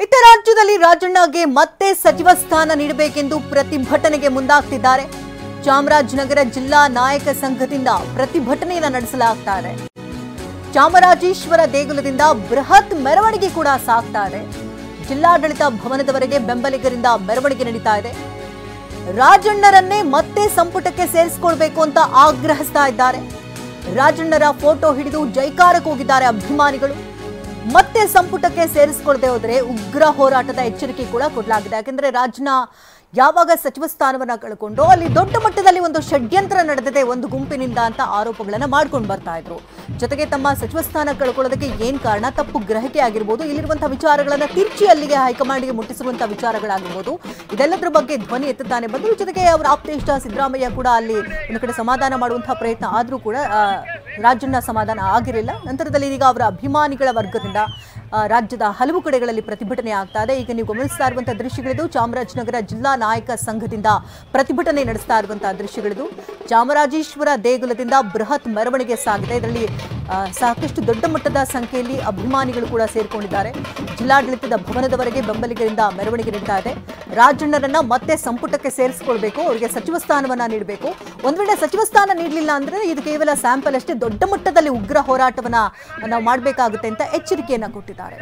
ಇತ್ತ ರಾಜ್ಯದಲ್ಲಿ ರಾಜಣ್ಣಗೆ ಮತ್ತೆ ಸಚಿವ ಸ್ಥಾನ ನೀಡಬೇಕೆಂದು ಪ್ರತಿಭಟನೆಗೆ ಮುಂದಾಗ್ತಿದ್ದಾರೆ. ಚಾಮರಾಜನಗರ ಜಿಲ್ಲಾ ನಾಯಕ ಸಂಘದಿಂದ ಪ್ರತಿಭಟನೆಯನ್ನು ನಡೆಸಲಾಗ್ತಾ ಇದೆ. ಚಾಮರಾಜೇಶ್ವರ ದೇಗುಲದಿಂದ ಬೃಹತ್ ಮೆರವಣಿಗೆ ಕೂಡ ಸಾಗ್ತಾ ಇದೆ. ಜಿಲ್ಲಾಡಳಿತ ಭವನದವರೆಗೆ ಬೆಂಬಲಿಗರಿಂದ ಮೆರವಣಿಗೆ ನಡೀತಾ ಇದೆ. ರಾಜಣ್ಣರನ್ನೇ ಮತ್ತೆ ಸಂಪುಟಕ್ಕೆ ಸೇರಿಸಿಕೊಳ್ಳಬೇಕು ಅಂತ ಆಗ್ರಹಿಸ್ತಾ ಇದ್ದಾರೆ. ರಾಜಣ್ಣರ ಫೋಟೋ ಹಿಡಿದು ಜೈಕಾರ ಕೂಗಿದ್ದಾರೆ ಅಭಿಮಾನಿಗಳು. ಮತ್ತೆ ಸಂಪುಟಕ್ಕೆ ಸೇರಿಸಿಕೊಳ್ಳದೆ ಹೋದರೆ ಉಗ್ರ ಹೋರಾಟದ ಎಚ್ಚರಿಕೆ ಕೂಡ ಕೊಡಲಾಗಿದೆ. ಯಾಕೆಂದ್ರೆ ರಾಜಣ್ಣ ಯಾವಾಗ ಸಚಿವ ಸ್ಥಾನವನ್ನ ಕಳ್ಕೊಂಡು ಅಲ್ಲಿ ದೊಡ್ಡ ಮಟ್ಟದಲ್ಲಿ ಒಂದು ಷಡ್ಯಂತ್ರ ನಡೆದಿದೆ ಒಂದು ಗುಂಪಿನಿಂದ ಅಂತ ಆರೋಪಗಳನ್ನ ಮಾಡ್ಕೊಂಡು ಬರ್ತಾ ಇದ್ರು. ಜೊತೆಗೆ ತಮ್ಮ ಸಚಿವ ಸ್ಥಾನ ಕಳ್ಕೊಳ್ಳೋದಕ್ಕೆ ಏನ್ ಕಾರಣ, ತಪ್ಪು ಗ್ರಹಿಕೆ ಆಗಿರ್ಬೋದು, ಇಲ್ಲಿರುವಂತಹ ವಿಚಾರಗಳನ್ನ ತಿರ್ಚಿ ಅಲ್ಲಿಗೆ ಹೈಕಮಾಂಡ್ಗೆ ಮುಟ್ಟಿಸುವಂತಹ ವಿಚಾರಗಳಾಗಿರ್ಬೋದು, ಇದೆಲ್ಲದರ ಬಗ್ಗೆ ಧ್ವನಿ ಎತ್ತುತ್ತಾನೆ ಬಂದರು. ಜೊತೆಗೆ ಅವರ ಆಪ್ತೇಷ್ಟ ಸಿದ್ದರಾಮಯ್ಯ ಕೂಡ ಅಲ್ಲಿ ಒಂದು ಕಡೆ ಸಮಾಧಾನ ಮಾಡುವಂತಹ ಪ್ರಯತ್ನ ಆದ್ರೂ ಕೂಡ ರಾಜಣ್ಣ ಸಮಾಧಾನ ಆಗಿರಲಿಲ್ಲ. ನಂತರದಲ್ಲಿ ಈಗ ಅವರ ಅಭಿಮಾನಿಗಳ ವರ್ಗದಿಂದ ರಾಜ್ಯದ ಹಲವು ಕಡೆಗಳಲ್ಲಿ ಪ್ರತಿಭಟನೆ ಆಗ್ತಾ ಇದೆ. ಈಗ ನೀವು ಗಮನಿಸ್ತಾ ಇರುವಂತಹ ದೃಶ್ಯಗಳಿದು ಚಾಮರಾಜನಗರ ಜಿಲ್ಲಾ ನಾಯಕ ಸಂಘದಿಂದ ಪ್ರತಿಭಟನೆ ನಡೆಸ್ತಾ ಇರುವಂತಹ ದೃಶ್ಯಗಳಿದು. ಚಾಮರಾಜೇಶ್ವರ ದೇಗುಲದಿಂದ ಬೃಹತ್ ಮೆರವಣಿಗೆ ಸಾಗಿದೆ. ಇದರಲ್ಲಿ ಸಾಕಷ್ಟು ದೊಡ್ಡ ಮಟ್ಟದ ಸಂಖ್ಯೆಯಲ್ಲಿ ಅಭಿಮಾನಿಗಳು ಕೂಡ ಸೇರಿಕೊಂಡಿದ್ದಾರೆ. ಜಿಲ್ಲಾಡಳಿತದ ಭವನದವರೆಗೆ ಬೆಂಬಲಿಗರಿಂದ ಮೆರವಣಿಗೆ ನಡೀತಾ ಇದೆ. ರಾಜಣ್ಣರನ್ನ ಮತ್ತೆ ಸಂಪುಟಕ್ಕೆ ಸೇರಿಸಿಕೊಳ್ಬೇಕು, ಅವರಿಗೆ ಸಚಿವ ಸ್ಥಾನವನ್ನ ನೀಡಬೇಕು. ಒಂದ್ ವೇಳೆ ಸಚಿವ ಸ್ಥಾನ ನೀಡಲಿಲ್ಲ ಅಂದ್ರೆ ಇದು ಕೇವಲ ಸ್ಯಾಂಪಲ್ ಅಷ್ಟೇ, ದೊಡ್ಡ ಮಟ್ಟದಲ್ಲಿ ಉಗ್ರ ಹೋರಾಟವನ್ನ ನಾವು ಮಾಡಬೇಕಾಗುತ್ತೆ ಅಂತ ಎಚ್ಚರಿಕೆಯನ್ನ ಕೊಟ್ಟಿದ್ದಾರೆ.